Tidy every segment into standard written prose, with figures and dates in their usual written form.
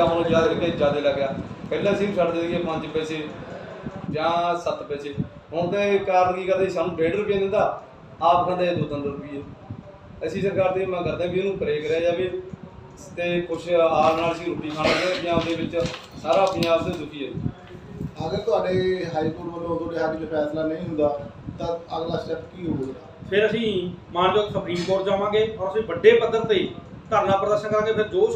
ਹੁਣ ਜ਼ਿਆਦਾ ਕਰਕੇ ਜ਼ਿਆਦਾ ਲੱਗਿਆ। ਪਹਿਲਾਂ ਅਸੀਂ ਛੱਡਦੇ ਸੀਗੇ 5 ਪੈਸੇ ਜਾਂ 7 ਪੈਸੇ, ਹੁਣ ਤਾਂ ਕਾਰਨ ਕੀ ਕਰਦੇ ਸਾਨੂੰ 1.5 ਰੁਪਏ ਦਿੰਦਾ, ਆਪ ਖਾਂਦੇ 2-3 ਰੁਪਏ। ਅਸੀਂ ਸਰਕਾਰ ਦੀ ਮੰਗ ਕਰਦੇ ਵੀ ਇਹਨੂੰ ਪਰੇ ਕਰਿਆ ਜਾਵੇ ਅਤੇ ਕੁਛ ਆਉਣ ਨਾਲ ਅਸੀਂ ਰੋਟੀ ਖਾਣ ਲੱਗੇ ਪੰਜਾਬ ਦੇ ਵਿੱਚ, ਸਾਰਾ ਪੰਜਾਬ ਦੇ ਦੁਖੀ ਹੈ। ਅਗਰ ਤੁਹਾਡੇ ਹਾਈਕੋਰਟ ਵੱਲੋਂ ਤੁਹਾਡੇ ਹੱਕ 'ਚ ਫੈਸਲਾ ਨਹੀਂ ਹੁੰਦਾ ਤਾਂ ਅਗਲਾ ਸਟੈਪ ਕੀ ਹੋਵੇਗਾ? ਫਿਰ ਅਸੀਂ ਮਾਨਯੋਗ ਸੁਪਰੀਮ ਕੋਰਟ ਜਾਵਾਂਗੇ ਔਰ ਅਸੀਂ ਵੱਡੇ ਪੱਧਰ 'ਤੇ ਧਰਨਾ ਪ੍ਰਦਰਸ਼ਨ ਕਰਾਂਗੇ। ਫਿਰ ਜੋ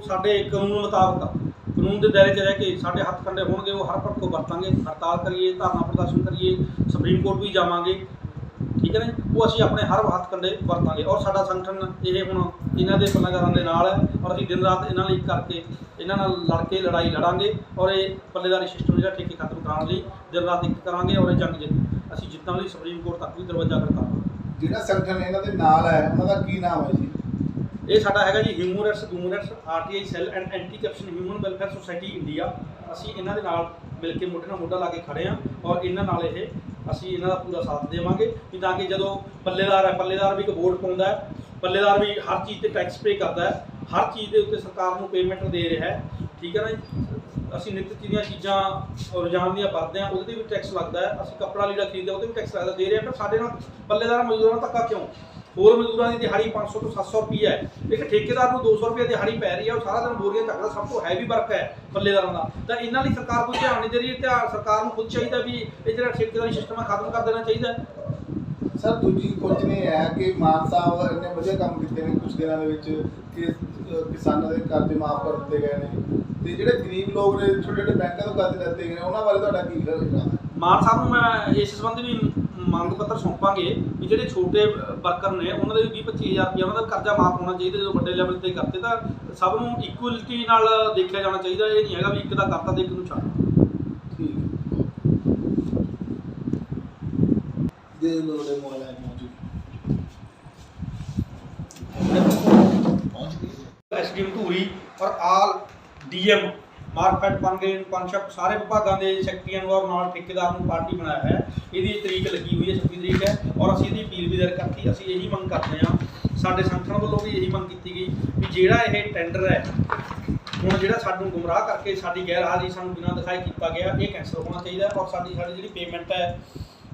ਸਾਡੇ ਕਾਨੂੰਨ ਮੁਤਾਬਕ ਕਾਨੂੰਨ ਦੇ ਦਾਇਰੇ 'ਚ ਰਹਿ ਕੇ ਸਾਡੇ ਹੱਥ ਕੰਡੇ ਹੋਣਗੇ ਉਹ ਹਰ ਪੱਖੋਂ ਵਰਤਾਂਗੇ। ਹੜਤਾਲ ਕਰੀਏ, ਧਰਨਾ ਪ੍ਰਦਰਸ਼ਨ ਕਰੀਏ, ਸੁਪਰੀਮ ਕੋਰਟ ਵੀ ਜਾਵਾਂਗੇ, ਠੀਕ ਹੈ ਨਾ। ਉਹ ਅਸੀਂ ਆਪਣੇ ਹਰ ਹੱਥ ਕੰਡੇ ਵਰਤਾਂਗੇ ਔਰ ਸਾਡਾ ਸੰਗਠਨ ਇਹ ਹੁਣ ਇਹਨਾਂ ਦੇ ਪੱਲੇਦਾਰਾਂ ਦੇ ਨਾਲ ਹੈ ਔਰ ਅਸੀਂ ਦਿਨ ਰਾਤ ਇਹਨਾਂ ਲਈ ਕਰਕੇ ਇਹਨਾਂ ਨਾਲ ਲੜ ਕੇ ਲੜਾਈ ਲੜਾਂਗੇ ਔਰ ਇਹ ਪੱਲੇਦਾਰੀ ਸਿਸਟਮ ਜਿਹੜਾ ਠੇਕੇ ਖਤਮ ਕਰਾਉਣ ਲਈ ਦਿਨ ਰਾਤ ਇੱਕ ਕਰਾਂਗੇ ਔਰ ਇਹ ਜੰਗ ਅਸੀਂ ਜਿੱਤਣ ਲਈ ਸੁਪਰੀਮ ਕੋਰਟ ਤੱਕ ਵੀ ਦਰਵਾਜ਼ਾ ਖੜਕਾਵਾਂਗੇ। ਜਿਹੜਾ ਸੰਗਠਨ ਇਹਨਾਂ ਦੇ ਨਾਲ ਹੈ ਉਹਨਾਂ ਦਾ ਕੀ ਨਾਮ ਹੈ ਜੀ? ਇਹ ਸਾਡਾ ਹੈਗਾ ਜੀ human rights RTI cell and anti corruption human welfare society India. ਅਸੀਂ ਇਹਨਾਂ ਦੇ ਨਾਲ ਮਿਲ ਕੇ ਮੋਢੇ ਨਾਲ ਮੋਢਾ ਲਾ ਕੇ ਖੜੇ ਹਾਂ ਔਰ ਇਹਨਾਂ ਨਾਲ ਅਸੀਂ ਇਹਨਾਂ ਦਾ ਪੂਰਾ ਸਾਥ ਦੇਵਾਂਗੇ ਵੀ ਤਾਂ ਕਿ ਜਦੋਂ ਪੱਲੇਦਾਰ ਵੀ ਇੱਕ ਵੋਟ ਪਾਉਂਦਾ ਹੈ, ਪੱਲੇਦਾਰ ਵੀ ਹਰ ਚੀਜ਼ 'ਤੇ ਟੈਕਸ ਪੇ ਕਰਦਾ ਹੈ, ਹਰ ਚੀਜ਼ ਦੇ ਉੱਤੇ ਸਰਕਾਰ ਨੂੰ ਪੇਮੈਂਟ ਦੇ ਰਿਹਾ ਹੈ, ਠੀਕ ਹੈ ਨਾ ਜੀ। ਅਸੀਂ ਨਿੱਤ ਦੀਆਂ ਚੀਜ਼ਾਂ ਰੋਜ਼ਾਨਾ ਦੀਆਂ ਵਰਤਦੇ ਹਾਂ, ਉਹਦੇ 'ਤੇ ਵੀ ਟੈਕਸ ਲੱਗਦਾ ਹੈ। ਅਸੀਂ ਕੱਪੜਾ ਲੀੜਾ ਖਰੀਦਦੇ ਉਹਦੇ ਵੀ ਟੈਕਸ ਲੱਗਦਾ ਦੇ ਰਹੇ ਹਾਂ। ਪਰ ਸਾਡੇ ਨਾਲ ਪੱਲੇਦਾਰ ਮਜ਼ਦੂਰਾਂ ਨਾਲ ਧੱਕਾ ਕਿਉਂ? ਹੋਰ ਮਜ਼ਦੂਰਾਂ ਦੀ ਦਿਹਾੜੀ 500 ਤੋਂ 700 ਰੁਪਈਆ ਹੈ, ਇੱਕ ਠੇਕੇਦਾਰ ਨੂੰ 200 ਰੁਪਏ ਦਿਹਾੜੀ ਪੈ ਰਹੀ ਹੈ, ਉਹ ਸਾਰਾ ਦਿਨ ਬੋਰੀਆਂ ਚੱਕਦਾ। ਸਭ ਤੋਂ ਹੈਵੀ ਵਰਕ ਹੈ ਪੱਲੇਦਾਰਾਂ ਦਾ। ਤਾਂ ਇਹਨਾਂ ਲਈ ਸਰਕਾਰ ਕੋਈ ਧਿਆਨ ਨਹੀਂ ਦੇ ਰਹੀ। ਸਰਕਾਰ ਨੂੰ ਖੁਦ ਚਾਹੀਦਾ ਵੀ ਇਹ ਜਿਹੜਾ ਠੇਕੇਦਾਰੀ ਸਿਸਟਮ ਹੈ ਖਤਮ ਕਰ ਦੇਣਾ ਚਾਹੀਦਾ। ਸਰ ਦੂਜੀ ਕੁਝ ਨਹੀਂ ਹੈ ਕਿ ਮਾਨ ਸਾਹਿਬ ਇੰਨੇ ਵਧੀਆ ਕੰਮ ਕੀਤੇ ਨੇ ਕੁਝ ਦਿਨਾਂ ਦੇ ਵਿੱਚ ਕਿ ਕਿਸਾਨਾਂ ਦੇ ਕਰਜ਼ੇ ਮਾਫ ਕਰ ਦਿੱਤੇ ਗਏ ਨੇ ਤੇ ਜਿਹੜੇ ਗਰੀਬ ਲੋਕ ਨੇ ਛੋਟੇ ਛੋਟੇ ਬੈਂਕਾਂ ਤੋਂ ਕਰਜ਼ੇ ਲੈਤੇ ਗਏ ਉਹਨਾਂ ਬਾਰੇ ਤੁਹਾਡਾ ਕੀ ਖਿਆਲ ਹੈ? ਮਾਨ ਸਾਹਿਬ ਨੂੰ ਮੈਂ ਇਸ ਸੰਬੰਧੀ ਵੀ ਮੰਗ ਪੱਤਰ ਸੌਂਪਾਂਗੇ ਵੀ ਜਿਹੜੇ ਛੋਟੇ ਵਰਕਰ ਨੇ ਉਹਨਾਂ ਦੇ ਵੀ 20-25 ਹਜ਼ਾਰ ਰੁਪਇਆ ਉਹਨਾਂ ਦਾ ਕਰਜ਼ਾ ਮਾਫ ਹੋਣਾ ਚਾਹੀਦਾ। ਜਦੋਂ ਵੱਡੇ ਲੈਵਲ 'ਤੇ ਕਰਤੇ ਤਾਂ ਸਭ ਨੂੰ ਇਕੁਅਲਿਟੀ ਨਾਲ ਦੇਖਿਆ ਜਾਣਾ ਚਾਹੀਦਾ। ਇਹ ਨਹੀਂ ਹੈਗਾ ਵੀ ਇੱਕ ਦਾ ਕਰਤਾ ਤੇ ਇੱਕ ਨੂੰ ਛੱਡ। ਠੀਕ ਹੈ ਦੇ ਲੋੜੇ ਮੋਬਾਈਲ SDM ਧੂਰੀ ਔਰ ਆਲ DM ਮਾਰਕਫੈਟ ਪਨਗ੍ਰੇਨ ਪੰਚਕ ਸਾਰੇ ਵਿਭਾਗਾਂ ਦੇ ਸੈਕਟਰੀਆਂ ਨੂੰ ਔਰ ਨਾਲ ਠੇਕੇਦਾਰ ਨੂੰ ਪਾਰਟੀ ਬਣਾਇਆ ਹੈ। ਇਹਦੀ ਤਰੀਕ ਲੱਗੀ ਹੋਈ ਹੈ 26 ਤਰੀਕ ਹੈ ਔਰ ਅਸੀਂ ਇਹਦੀ ਅਪੀਲ ਵੀ ਦਰ ਕਰਤੀ। ਅਸੀਂ ਇਹੀ ਮੰਗ ਕਰਦੇ ਹਾਂ, ਸਾਡੇ ਸੰਗਠਨ ਵੱਲੋਂ ਵੀ ਇਹੀ ਮੰਗ ਕੀਤੀ ਗਈ ਵੀ ਜਿਹੜਾ ਇਹ ਟੈਂਡਰ ਹੈ ਹੁਣ ਜਿਹੜਾ ਸਾਨੂੰ ਗੁੰਮਰਾਹ ਕਰਕੇ ਸਾਡੀ ਗੈਰ ਹਾਜ਼ਰੀ ਸਾਨੂੰ ਬਿਨਾਂ ਦਿਖਾਈ ਕੀਤਾ ਗਿਆ, ਇਹ ਕੈਂਸਲ ਹੋਣਾ ਚਾਹੀਦਾ ਔਰ ਸਾਡੀ ਜਿਹੜੀ ਪੇਮੈਂਟ ਹੈ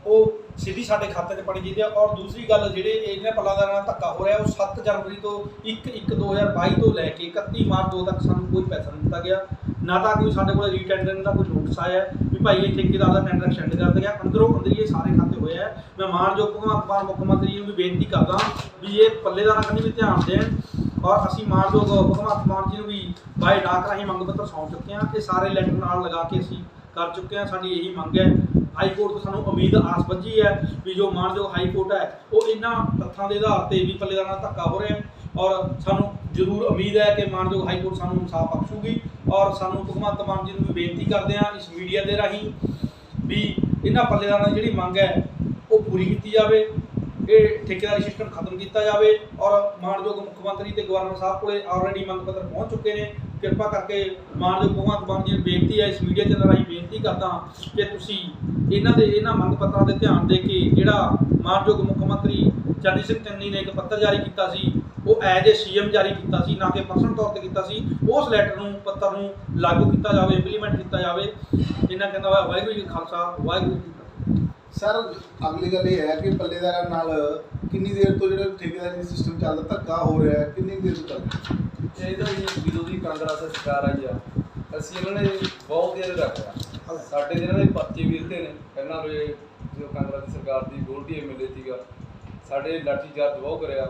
ਉਹ ਸਿੱਧੀ ਸਾਡੇ ਖਾਤੇ 'ਤੇ ਪਾਉਣੀ ਚਾਹੀਦੀ ਹੈ। ਔਰ ਦੂਸਰੀ ਗੱਲ ਜਿਹੜੇ ਇਹਨਾਂ ਪੱਲੇਦਾਰਾਂ ਨਾਲ ਧੱਕਾ ਹੋ ਰਿਹਾ ਉਹ 7 ਜਨਵਰੀ ਤੋਂ 1/1/2022 ਤੋਂ ਲੈ ਕੇ 31 ਮਾਰਚ 2 ਤੱਕ ਸਾਨੂੰ ਕੋਈ ਪੈਸਾ ਨਹੀਂ ਦਿੱਤਾ ਗਿਆ, ਨਾ ਤਾਂ ਕੋਈ ਸਾਡੇ ਕੋਲ ਰੀਟੈਂਡਰਿੰਗ ਦਾ ਕੋਈ ਨੋਟਿਸ ਆਇਆ ਵੀ ਭਾਈ ਇਹ ਠੇਕੇਦਾਰ ਦਾ ਟੈਂਡਰ ਐਕਸਟੈਂਡ ਕਰ ਦਿੱਤਾ ਗਿਆ। ਅੰਦਰੋਂ ਅੰਦਰ ਇਹ ਸਾਰੇ ਖਾਤੇ ਹੋਏ ਹੈ। ਮੈਂ ਮਾਨਯੋਗ ਭਗਵੰਤ ਮਾਨ ਮੁੱਖ ਮੰਤਰੀ ਨੂੰ ਵੀ ਬੇਨਤੀ ਕਰਦਾ ਵੀ ਇਹ ਪੱਲੇਦਾਰਾਂ ਕੰਨੀ ਵੀ ਧਿਆਨ ਦੇਣ ਔਰ ਅਸੀਂ ਮਾਨਯੋਗ ਭਗਵੰਤ ਮਾਨ ਜੀ ਨੂੰ ਵੀ ਬਾਏ ਡਾਕ ਰਾਹੀਂ ਮੰਗ ਪੱਤਰ ਸੌਂਪ ਚੁੱਕੇ ਹਾਂ। ਇਹ ਸਾਰੇ ਲੈਟਰ ਨਾਲ ਲਗਾ ਕੇ ਅਸੀਂ ਕਰ ਚੁੱਕੇ ਹਾਂ। ਸਾਡੀ ਇਹੀ ਮੰਗ ਹੈ। ਹਾਈ ਕੋਰਟ ਤੋਂ ਸਾਨੂੰ ਉਮੀਦ ਆਸ ਬੱਝੀ ਹੈ ਵੀ ਜੋ ਮਾਨਯੋਗ ਹਾਈ ਕੋਰਟ ਹੈ ਉਹ ਇਹਨਾਂ ਤੱਥਾਂ ਦੇ ਆਧਾਰ 'ਤੇ ਵੀ ਪੱਲੇਦਾਰਾਂ ਨਾਲ ਧੱਕਾ ਹੋ ਰਿਹਾ ਔਰ ਸਾਨੂੰ ਜ਼ਰੂਰ ਉਮੀਦ ਹੈ ਕਿ ਮਾਨਯੋਗ ਹਾਈ ਕੋਰਟ ਸਾਨੂੰ ਇਨਸਾਫ ਬਖਸ਼ੂਗੀ। ਔਰ ਸਾਨੂੰ ਭਗਵੰਤ ਮਾਨ ਜੀ ਨੂੰ ਵੀ ਬੇਨਤੀ ਕਰਦੇ ਹਾਂ ਇਸ ਮੀਡੀਆ ਦੇ ਰਾਹੀਂ ਵੀ ਇਹਨਾਂ ਪੱਲੇਦਾਰਾਂ ਦੀ ਜਿਹੜੀ ਮੰਗ ਹੈ ਉਹ ਪੂਰੀ ਕੀਤੀ ਜਾਵੇ, ਇਹ ਠੇਕੇਦਾਰੀ ਸਿਸਟਮ ਖਤਮ ਕੀਤਾ ਜਾਵੇ। ਔਰ ਮਾਨਯੋਗ ਮੁੱਖ ਮੰਤਰੀ ਤੇ ਗਵਰਨਰ ਸਾਹਿਬ ਕੋਲੇ ਆਲਰੇਡੀ ਮੰਗ ਪੱਤਰ ਪਹੁੰਚ ਚੁੱਕੇ ਨੇ। ਕਿਰਪਾ ਕਰਕੇ ਮਾਨਯੋਗ ਭਗਵੰਤ ਮਾਨ ਜੀ ਨੂੰ ਬੇਨਤੀ ਹੈ, ਇਸ ਮੀਡੀਆ ਦੇ ਰਾਹੀਂ ਬੇਨਤੀ ਕਰਦਾ ਕਿ ਤੁਸੀਂ ਇਹਨਾਂ ਮੰਗ ਪੱਤਰਾਂ 'ਤੇ ਧਿਆਨ ਦੇ ਕੇ ਜਿਹੜਾ ਮਾਨਯੋਗ ਮੁੱਖ ਮੰਤਰੀ ਚਰਨਜੀਤ ਸਿੰਘ ਚੰਨੀ ਨੇ ਇੱਕ ਪੱਤਰ ਜਾਰੀ ਕੀਤਾ ਸੀ ਉਹ ਐਜ਼ ਏ CM ਜਾਰੀ ਕੀਤਾ ਸੀ, ਨਾ ਕਿ ਪਰਸਨਲ ਤੌਰ 'ਤੇ ਕੀਤਾ ਸੀ, ਉਸ ਲੈਟਰ ਨੂੰ ਪੱਤਰ ਨੂੰ ਲਾਗੂ ਕੀਤਾ ਜਾਵੇ, ਇੰਪਲੀਮੈਂਟ ਕੀਤਾ ਜਾਵੇ। ਇਹਨਾਂ ਕਹਿੰਦਾ ਹੋਇਆ ਵਾਹਿਗੁਰੂ ਜੀ ਕਾ ਖਾਲਸਾ ਵਾਹਿਗੁਰੂ ਜੀ ਕੀ ਫਤਿਹ। ਸਰ ਅਗਲੀ ਗੱਲ ਇਹ ਹੈ ਕਿ ਪੱਲੇਦਾਰਾਂ ਨਾਲ ਕਿੰਨੀ ਦੇਰ ਤੋਂ ਜਿਹੜਾ ਠੇਕੇਦਾਰੀ ਸਿਸਟਮ ਚੱਲਦਾ ਧੱਕਾ ਹੋ ਰਿਹਾ ਹੈ, ਕਿੰਨੀ ਦੇਰ ਤੋਂ ਚੱਲ ਰਿਹਾ? ਇਹਦਾ ਜੀ ਜਦੋਂ ਦੀ ਕਾਂਗਰਸ ਸਰਕਾਰ ਆਈ ਆ ਅਸੀਂ ਇਹਨਾਂ ਨੇ ਬਹੁਤ ਦੇਰ ਰੱਖਿਆ। ਸਾਡੇ ਜਿਹਨਾਂ ਦੇ ਪਰਚੇ ਵੀ ਦਿੱਤੇ ਨੇ ਪਹਿਲਾਂ ਵੀ ਜੋ ਕਾਂਗਰਸ ਦੀ ਸਰਕਾਰ ਦੀ ਗੋਲਡੀ MLA ਸੀਗਾ, ਸਾਡੇ ਲਾਠੀ ਚਾਰਜ ਬਹੁਤ ਕਰਿਆ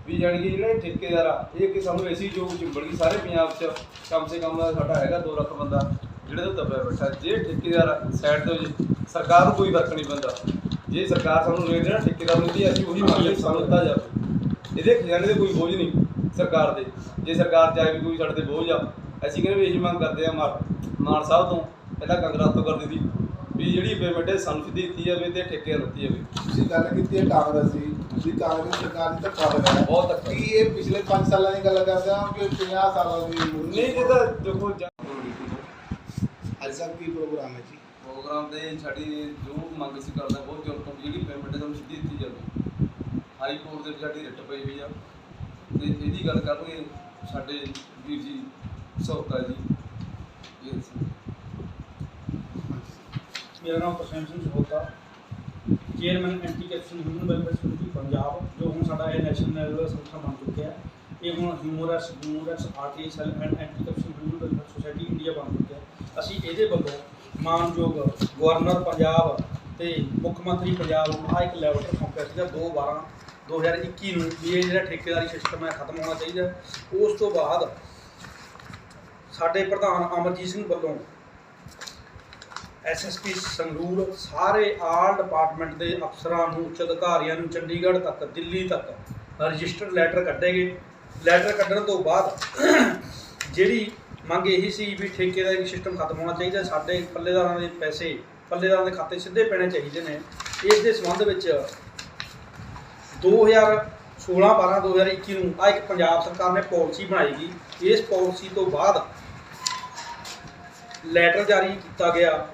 ਵੀ ਜਾਣੀ ਕਿ ਜਿਹੜੇ ਠੇਕੇਦਾਰ ਆ ਇਹ ਕਿ ਸਾਨੂੰ ਐਸੀ ਜੋ ਚਿੰਬੜ ਗਈ ਸਾਰੇ ਪੰਜਾਬ 'ਚ ਕਮ ਸੇ ਕਮ ਸਾਡਾ ਹੈਗਾ 2 ਲੱਖ ਬੰਦਾ ਜਿਹੜੇ ਤੋਂ ਦੱਬਿਆ ਬੈਠਾ। ਜੇ ਠੇਕੇਦਾਰ ਸਾਈਡ ਤੋਂ ਜੀ ਸਰਕਾਰ ਨੂੰ ਕੋਈ ਫਰਕ ਨਹੀਂ ਪੈਂਦਾ। ਜੇ ਸਰਕਾਰ ਸਾਨੂੰ ਰੇਟ ਦੇਣਾ ਠੇਕੇਦਾਰ ਨੂੰ ਦੀ ਅਸੀਂ ਉਹੀ ਮੰਗਦੇ ਸਾਨੂੰ ਦਿੱਤਾ ਜਾਵੇ। ਇਹਦੇ ਖਜ਼ਾਨੇ ਦੇ ਕੋਈ ਬੋਝ ਨਹੀਂ ਸਰਕਾਰ ਦੇ। ਜੇ ਸਰਕਾਰ ਚਾਹੇ ਵੀ ਕੋਈ ਸਾਡੇ 'ਤੇ ਬੋਝ ਆ ਅਸੀਂ ਕਹਿੰਦੇ ਵੀ ਇਹੀ ਮੰਗ ਕਰਦੇ ਹਾਂ ਮਾਨ ਸਾਹਿਬ ਤੋਂ, ਪਹਿਲਾਂ ਕਾਂਗਰਸ ਤੋਂ ਕਰਦੇ ਸੀ ਵੀ ਜਿਹੜੀ ਪੇਮੈਂਟ ਸਾਨੂੰ ਸਿੱਧੀ ਦਿੱਤੀ ਜਾਵੇ ਅਤੇ ਠੇਕੇ ਦਿੱਤੀ ਜਾਵੇ। ਤੁਸੀਂ ਗੱਲ ਕੀਤੀ ਹੈ ਕਾਂਗਰਸ ਦੀ ਵੀ ਕਾਂਗਰਸ ਸਰਕਾਰ ਦੀ ਧੱਕਾ ਹੋਇਆ ਬਹੁਤ ਧੱਕਾ। ਕੀ ਇਹ ਪਿਛਲੇ 5 ਸਾਲਾਂ ਦੀ ਗੱਲ ਕਰਦੇ ਹਾਂ ਕਿ 50 ਸਾਲਾਂ ਦੀ? ਨਹੀਂ ਇਹ ਤਾਂ ਦੇਖੋ ਅੱਜ ਤੱਕ ਕੀ ਪ੍ਰੋਗਰਾਮ ਹੈ ਜੀ? ਪ੍ਰੋਗਰਾਮ ਤੇ ਸਾਡੀ ਜੋ ਮੰਗ ਸੀ ਕਰਦਾ ਬਹੁਤ ਜ਼ੋਰ ਤੋਂ ਜਿਹੜੀ ਪੇਮੈਂਟ ਸਾਨੂੰ ਸਿੱਧੀ ਦਿੱਤੀ ਜਾਵੇ। ਹਾਈ ਕੋਰਟ ਦੇ ਵਿੱਚ ਸਾਡੀ ਰਿਟ ਪਈ ਹੋਈ ਆ ਅਤੇ ਇਹਦੀ ਗੱਲ ਕਰਨਗੇ ਸਾਡੇ ਵੀਰ ਜੀ ਸੌਤਾ ਜੀ ਇਹ ਸੀ। ਮੇਰਾ ਨਾਮ ਪ੍ਰਸੰਨ Singh Sahota, chairman anti corruption human welfare committee Punjab, ਜੋ ਹੁਣ ਸਾਡਾ ਇਹ ਨੈਸ਼ਨਲ ਸੰਸਥਾ ਬਣ ਚੁੱਕਿਆ ਹੈ। ਇਹ ਹੁਣ humans RTI cell and anti corruption human welfare society India ਬਣ ਚੁੱਕਿਆ ਹੈ। ਅਸੀਂ ਇਹਦੇ ਵੱਲੋਂ ਮਾਨਯੋਗ ਗਵਰਨਰ ਪੰਜਾਬ ਤੇ ਮੁੱਖ ਮੰਤਰੀ ਪੰਜਾਬ ਨੂੰ ਆਹ ਇੱਕ ਲੈਟਰ ਸੌਂਪਿਆ ਸੀਗਾ 2/12/2021 ਨੂੰ ਵੀ ਇਹ ਜਿਹੜਾ ਠੇਕੇਦਾਰੀ ਸਿਸਟਮ ਹੈ ਖਤਮ ਹੋਣਾ ਚਾਹੀਦਾ। ਉਸ ਤੋਂ ਬਾਅਦ ਸਾਡੇ ਪ੍ਰਧਾਨ ਅਮਰਜੀਤ ਸਿੰਘ ਵੱਲੋਂ ਐਸਐਸਪੀ ਸੰਗਰੂਰ ਸਾਰੇ ਆਲ ਡਿਪਾਰਟਮੈਂਟ ਦੇ ਅਫਸਰਾਂ ਨੂੰ, ਉੱਚ ਅਧਿਕਾਰੀਆਂ ਨੂੰ ਚੰਡੀਗੜ੍ਹ ਤੱਕ, ਦਿੱਲੀ ਤੱਕ ਰਜਿਸਟਰਡ ਲੈਟਰ ਕੱਢੇ ਗਏ। ਲੈਟਰ ਕੱਢਣ ਤੋਂ ਬਾਅਦ ਜਿਹੜੀ ਮੰਗ ਇਹੀ ਸੀ ਵੀ ਠੇਕੇਦਾਰੀ ਸਿਸਟਮ ਖਤਮ ਹੋਣਾ ਚਾਹੀਦਾ, ਸਾਡੇ ਪੱਲੇਦਾਰਾਂ ਦੇ ਪੈਸੇ ਪੱਲੇਦਾਰਾਂ ਦੇ ਖਾਤੇ ਸਿੱਧੇ ਪੈਣੇ ਚਾਹੀਦੇ ਨੇ। ਇਸ ਦੇ ਸੰਬੰਧ ਵਿੱਚ 2016-12-2021 ਨੂੰ ਆ ਇੱਕ ਪੰਜਾਬ ਸਰਕਾਰ ਨੇ ਪਾਲਿਸੀ ਬਣਾਈ ਗਈ। ਇਸ ਪਾਲਿਸੀ ਤੋਂ ਬਾਅਦ ਲੈਟਰ ਜਾਰੀ ਕੀਤਾ ਗਿਆ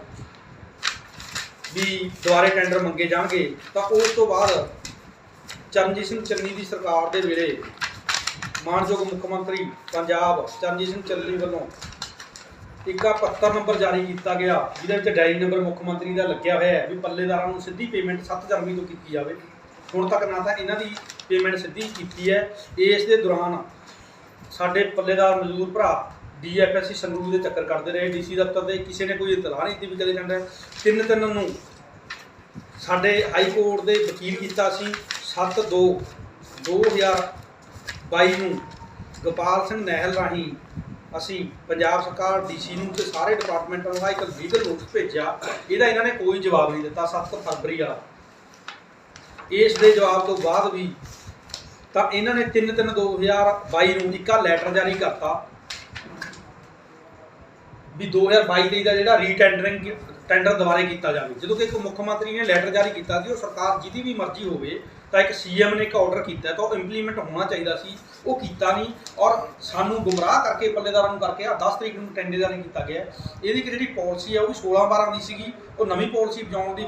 ਵੀ ਦੁਬਾਰੇ ਟੈਂਡਰ ਮੰਗੇ ਜਾਣਗੇ। ਤਾਂ ਉਸ ਤੋਂ ਬਾਅਦ ਚਰਨਜੀਤ ਸਿੰਘ ਚੰਨੀ ਦੀ ਸਰਕਾਰ ਦੇ ਵੇਲੇ ਮਾਨਯੋਗ ਮੁੱਖ ਮੰਤਰੀ ਪੰਜਾਬ ਚਰਨਜੀਤ ਸਿੰਘ ਚੰਨੀ ਵੱਲੋਂ ਇੱਕ ਪੱਤਰ ਨੰਬਰ ਜਾਰੀ ਕੀਤਾ ਗਿਆ, ਜਿਹਦੇ ਵਿੱਚ ਡਾਇਰੀ ਨੰਬਰ ਮੁੱਖ ਮੰਤਰੀ ਦਾ ਲੱਗਿਆ ਹੋਇਆ ਹੈ ਵੀ ਪੱਲੇਦਾਰਾਂ ਨੂੰ ਸਿੱਧੀ ਪੇਮੈਂਟ 7 ਜਨਵਰੀ ਤੋਂ ਕੀਤੀ ਜਾਵੇ। ਹੁਣ ਤੱਕ ਨਾ ਤਾਂ ਇਹਨਾਂ ਦੀ ਪੇਮੈਂਟ ਸਿੱਧੀ ਕੀਤੀ ਹੈ। ਇਸ ਦੇ ਦੌਰਾਨ ਸਾਡੇ ਪੱਲੇਦਾਰ ਮਜ਼ਦੂਰ ਭਰਾ DFSC ਸੰਗਰੂਰ ਦੇ ਚੱਕਰ ਕਰਦੇ ਰਹੇ, DC ਦਫ਼ਤਰ ਦੇ ਕਿਸੇ ਨੇ ਕੋਈ ਇਤਲਾਹ ਨਹੀਂ ਦਿੱਤੀ ਵੀ ਕਦੇ ਟੈਂਡਰ 3 ਨੂੰ ਸਾਡੇ ਹਾਈ ਕੋਰਟ ਦੇ ਵਕੀਲ ਕੀਤਾ ਸੀ। 7/2/2022 ਨੂੰ ਗੋਪਾਲ ਸਿੰਘ ਨਹਿਲ ਰਾਹੀਂ ਅਸੀਂ ਪੰਜਾਬ ਸਰਕਾਰ DC ਨੂੰ ਤੇ ਸਾਰੇ ਡਿਪਾਰਟਮੈਂਟਾਂ ਨੂੰ ਇੱਕ ਲੀਗਲ ਨੋਟਿਸ ਭੇਜਿਆ। ਇਹਦਾ ਇਹਨਾਂ ਨੇ ਕੋਈ ਜਵਾਬ ਨਹੀਂ ਦਿੱਤਾ। 7 ਫਰਵਰੀ ਆ ਇਸ ਦੇ ਜਵਾਬ ਤੋਂ ਬਾਅਦ ਵੀ ਤਾਂ ਇਹਨਾਂ ਨੇ 3/3/2022 ਨੂੰ ਇੱਕ ਲੈਟਰ ਜਾਰੀ ਕਰਤਾ ਵੀ 2022-23 ਦਾ ਜਿਹੜਾ ਰੀਟੈਂਡਰਿੰਗ ਟੈਂਡਰ ਦੁਬਾਰੇ ਕੀਤਾ ਜਾਵੇ। ਜਦੋਂ ਕਿ ਇੱਕ ਮੁੱਖ ਮੰਤਰੀ ਨੇ ਲੈਟਰ ਜਾਰੀ ਕੀਤਾ ਸੀ, ਉਹ ਸਰਕਾਰ ਜਿਹਦੀ ਵੀ ਮਰਜ਼ੀ ਹੋਵੇ ਤਾਂ ਇੱਕ CM ਨੇ ਇੱਕ ਆਰਡਰ ਕੀਤਾ ਤਾਂ ਉਹ ਇੰਪਲੀਮੈਂਟ ਹੋਣਾ ਚਾਹੀਦਾ ਸੀ, ਉਹ ਕੀਤਾ ਨਹੀਂ ਔਰ ਸਾਨੂੰ ਗੁੰਮਰਾਹ ਕਰਕੇ ਪੱਲੇਦਾਰਾਂ ਨੂੰ ਕਰਕੇ 10 ਤਰੀਕ ਨੂੰ ਟੈਂਡਰ ਜਾਰੀ ਕੀਤਾ ਗਿਆ। ਇਹਦੀ ਜਿਹੜੀ ਪਾਲਿਸੀ ਆ ਉਹ ਵੀ 16/12 ਦੀ ਸੀਗੀ, ਉਹ ਨਵੀਂ ਪਾਲਿਸੀ ਬਣਾਉਣ ਦੀ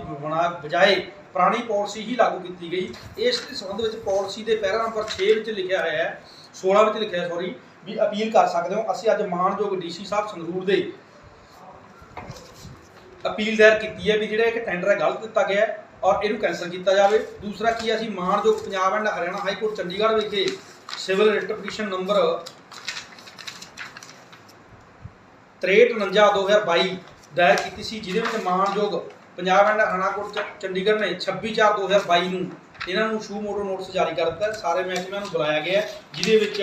ਬਜਾਏ ਪੁਰਾਣੀ ਪਾਲਿਸੀ ਹੀ ਲਾਗੂ ਕੀਤੀ ਗਈ। ਇਸ ਦੇ ਸੰਬੰਧ ਵਿੱਚ ਪਾਲਿਸੀ ਦੇ ਪੈਰਾ ਨੰਬਰ 6 ਵਿੱਚ ਲਿਖਿਆ ਹੋਇਆ ਹੈ, 16 ਵਿੱਚ ਲਿਖਿਆ ਸੌਰੀ ਵੀ ਅਪੀਲ ਕਰ ਸਕਦੇ ਹੋ। ਅਸੀਂ ਅੱਜ ਮਾਨਯੋਗ DC ਸਾਹਿਬ ਸੰਗਰੂਰ ਦੇ ਅਪੀਲ ਦਾਇਰ ਕੀਤੀ ਹੈ ਵੀ ਜਿਹੜਾ ਇੱਕ ਟੈਂਡਰ ਹੈ ਗਲਤ ਦਿੱਤਾ ਗਿਆ ਹੈ ਔਰ ਇਹਨੂੰ ਕੈਂਸਲ ਕੀਤਾ ਜਾਵੇ। ਦੂਸਰਾ ਕੀ ਅਸੀਂ ਮਾਨਯੋਗ Punjab and Haryana high court Chandigarh ਵਿਖੇ ਸਿਵਲ ਰਿਟ ਪਟੀਸ਼ਨ ਨੰਬਰ 6349/2022 ਦਾਇਰ ਕੀਤੀ ਸੀ, ਜਿਹਦੇ ਵਿੱਚ ਮਾਨਯੋਗ ਪੰਜਾਬ ਐਂਡ ਹਰਿਆਣਾ ਕੋਰਟ ਚੰਡੀਗੜ੍ਹ ਨੇ 26/4/2022 ਨੂੰ ਇਹਨਾਂ ਨੂੰ ਸ਼ੂ ਮੋਟੋ ਨੋਟਿਸ ਜਾਰੀ ਕਰ ਦਿੱਤਾ। ਸਾਰੇ ਮਹਿਕਮਿਆਂ ਨੂੰ ਬੁਲਾਇਆ ਗਿਆ, ਜਿਹਦੇ ਵਿੱਚ